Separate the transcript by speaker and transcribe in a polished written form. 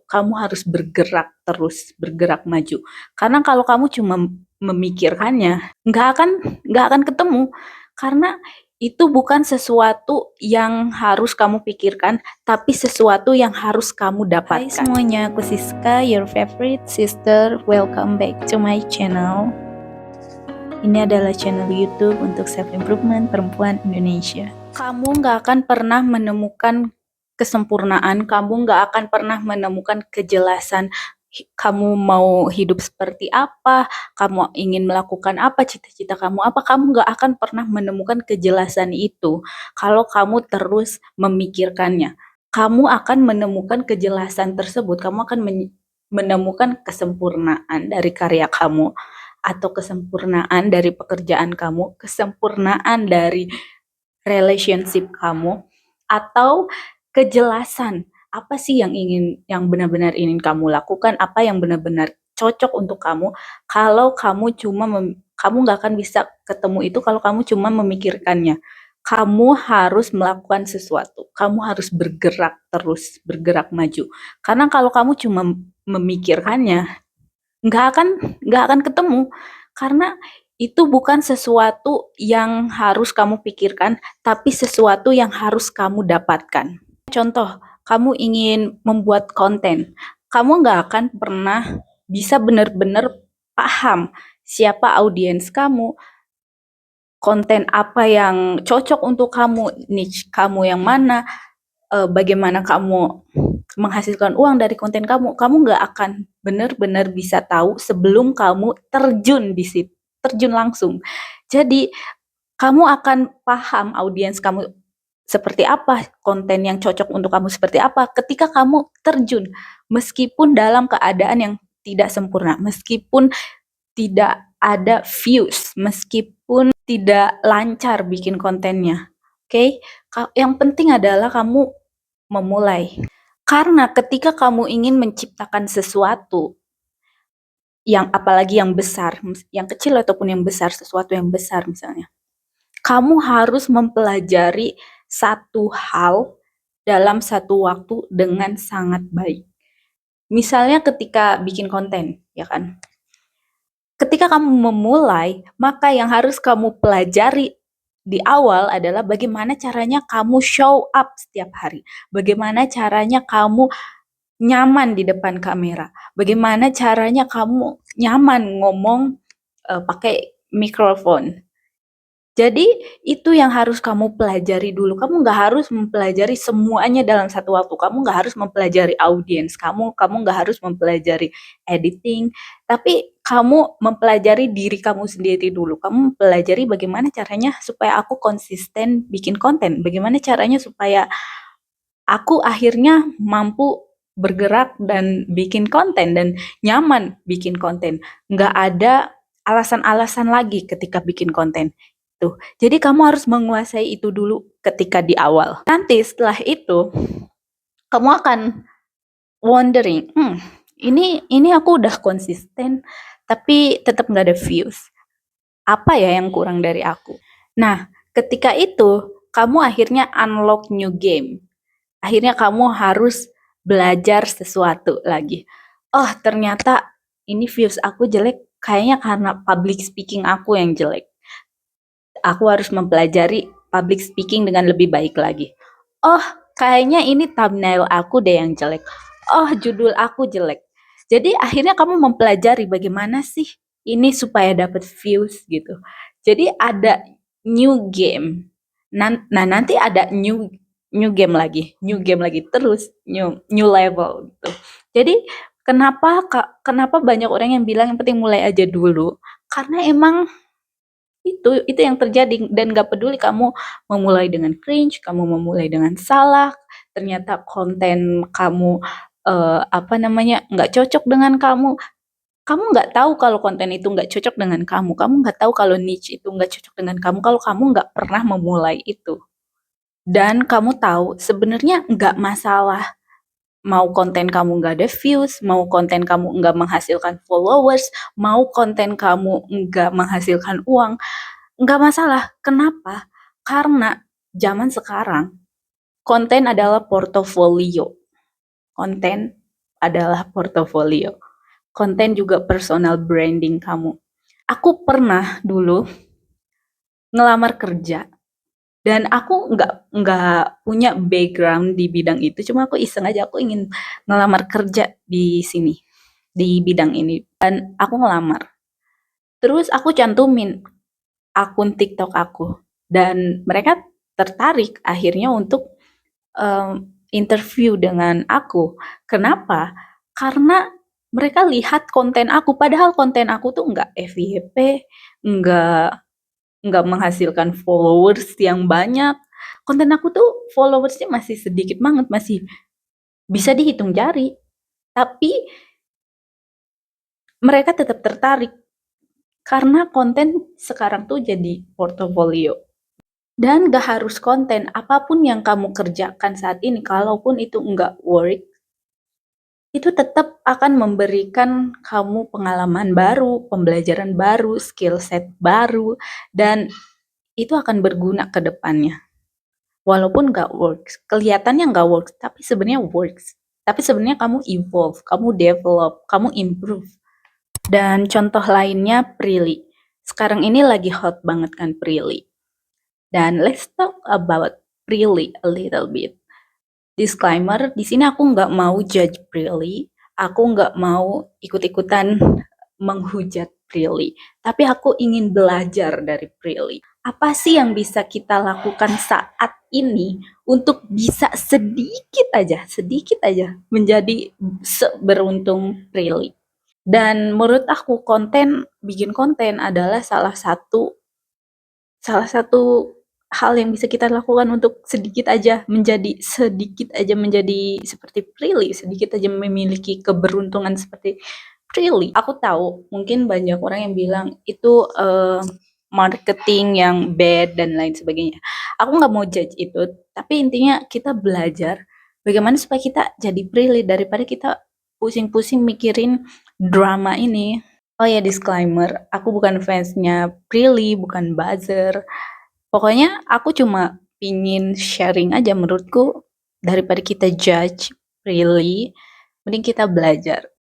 Speaker 1: kamu harus bergerak terus, bergerak maju. Karena kalau kamu cuma memikirkannya, nggak akan ketemu. Karena itu bukan sesuatu yang harus kamu pikirkan, tapi sesuatu yang harus kamu dapatkan. Hai semuanya, aku Siska, your favorite sister. Welcome back to my channel. Ini adalah channel YouTube untuk self-improvement perempuan Indonesia. Kamu nggak akan pernah menemukan kesempurnaan, kamu nggak akan pernah menemukan kejelasan. Kamu mau hidup seperti apa, kamu ingin melakukan apa, cita-cita kamu apa, kamu nggak akan pernah menemukan kejelasan itu kalau kamu terus memikirkannya. Kamu akan menemukan kejelasan tersebut, kamu akan menemukan kesempurnaan dari karya kamu, atau kesempurnaan dari pekerjaan kamu, kesempurnaan dari relationship kamu, atau kejelasan apa sih yang benar-benar ingin kamu lakukan, apa yang benar-benar cocok untuk kamu. Kalau kamu kamu nggak akan bisa ketemu itu kalau kamu cuma memikirkannya. Kamu harus melakukan sesuatu, kamu harus bergerak terus, bergerak maju. Karena kalau kamu cuma memikirkannya, nggak akan ketemu. Karena itu bukan sesuatu yang harus kamu pikirkan, tapi sesuatu yang harus kamu dapatkan. Contoh, kamu ingin membuat konten, kamu nggak akan pernah bisa benar-benar paham siapa audiens kamu, konten apa yang cocok untuk kamu, niche kamu yang mana, bagaimana kamu menghasilkan uang dari konten kamu. Kamu nggak akan benar-benar bisa tahu sebelum kamu terjun di situ, terjun langsung. Jadi kamu akan paham audiens kamu seperti apa, konten yang cocok untuk kamu seperti apa ketika kamu terjun, meskipun dalam keadaan yang tidak sempurna, meskipun tidak ada views, meskipun tidak lancar bikin kontennya. Oke, yang penting adalah kamu memulai. Karena ketika kamu ingin menciptakan sesuatu, yang apalagi yang besar, yang kecil ataupun yang besar, sesuatu yang besar misalnya, kamu harus mempelajari satu hal dalam satu waktu dengan sangat baik. Misalnya ketika bikin konten, ya kan? Ketika kamu memulai, maka yang harus kamu pelajari di awal adalah bagaimana caranya kamu show up setiap hari. Bagaimana caranya kamu nyaman di depan kamera. Bagaimana caranya kamu nyaman ngomong pakai mikrofon. Jadi itu yang harus kamu pelajari dulu. Kamu nggak harus mempelajari semuanya dalam satu waktu. Kamu nggak harus mempelajari audiens kamu nggak harus mempelajari editing. Tapi kamu mempelajari diri kamu sendiri dulu. Kamu mempelajari bagaimana caranya supaya aku konsisten bikin konten. Bagaimana caranya supaya aku akhirnya mampu bergerak dan bikin konten dan nyaman bikin konten. Nggak ada alasan-alasan lagi ketika bikin konten. Tuh. Jadi kamu harus menguasai itu dulu ketika di awal. Nanti setelah itu kamu akan wondering, ini aku udah konsisten tapi tetap nggak ada views. Apa ya yang kurang dari aku? Nah, ketika itu kamu akhirnya unlock new game. Akhirnya kamu harus belajar sesuatu lagi. Oh, ternyata ini views aku jelek kayaknya karena public speaking aku yang jelek. Aku harus mempelajari public speaking dengan lebih baik lagi. Oh, kayaknya ini thumbnail aku deh yang jelek. Oh, judul aku jelek. Jadi akhirnya kamu mempelajari bagaimana sih ini supaya dapat views gitu. Jadi ada new game. Nah, nanti ada new game lagi terus new level gitu. Jadi kenapa banyak orang yang bilang yang penting mulai aja dulu? Karena emang itu yang terjadi, dan gak peduli kamu memulai dengan cringe, kamu memulai dengan salah, ternyata konten kamu nggak cocok dengan kamu nggak tahu kalau konten itu nggak cocok dengan kamu nggak tahu kalau niche itu nggak cocok dengan kamu kalau kamu nggak pernah memulai itu. Dan kamu tahu sebenarnya nggak masalah mau konten kamu nggak ada views, mau konten kamu nggak menghasilkan followers, mau konten kamu nggak menghasilkan uang. Nggak masalah. Kenapa? Karena zaman sekarang konten adalah portofolio. Konten adalah portofolio. Konten juga personal branding kamu. Aku pernah dulu ngelamar kerja dan aku nggak punya background di bidang itu, cuma aku iseng aja, aku ingin ngelamar kerja di sini, di bidang ini, dan aku ngelamar. Terus aku cantumin akun TikTok aku, dan mereka tertarik akhirnya untuk interview dengan aku. Kenapa? Karena mereka lihat konten aku, padahal konten aku tuh nggak FYP, nggak nggak menghasilkan followers yang banyak. Konten aku tuh followersnya masih sedikit banget, masih bisa dihitung jari. Tapi mereka tetap tertarik karena konten sekarang tuh jadi portofolio. Dan gak harus konten, apapun yang kamu kerjakan saat ini, kalaupun itu nggak work, itu tetap akan memberikan kamu pengalaman baru, pembelajaran baru, skill set baru, dan itu akan berguna ke depannya. Walaupun nggak works, kelihatannya nggak works, tapi sebenarnya works. Tapi sebenarnya kamu evolve, kamu develop, kamu improve. Dan contoh lainnya Prilly. Sekarang ini lagi hot banget kan Prilly. Dan let's talk about Prilly a little bit. Disclaimer, di sini aku nggak mau judge Prilly, aku nggak mau ikut-ikutan menghujat Prilly, tapi aku ingin belajar dari Prilly. Apa sih yang bisa kita lakukan saat ini untuk bisa sedikit aja menjadi seberuntung Prilly? Dan menurut aku bikin konten adalah salah satu hal yang bisa kita lakukan untuk sedikit aja menjadi seperti Prilly, sedikit aja memiliki keberuntungan seperti Prilly. Aku tahu mungkin banyak orang yang bilang itu marketing yang bad dan lain sebagainya. Aku nggak mau judge itu, tapi intinya kita belajar bagaimana supaya kita jadi Prilly daripada kita pusing-pusing mikirin drama ini. Oh ya, disclaimer, aku bukan fansnya Prilly, bukan buzzer. Pokoknya aku cuma pingin sharing aja, menurutku daripada kita judge Prilly, mending kita belajar.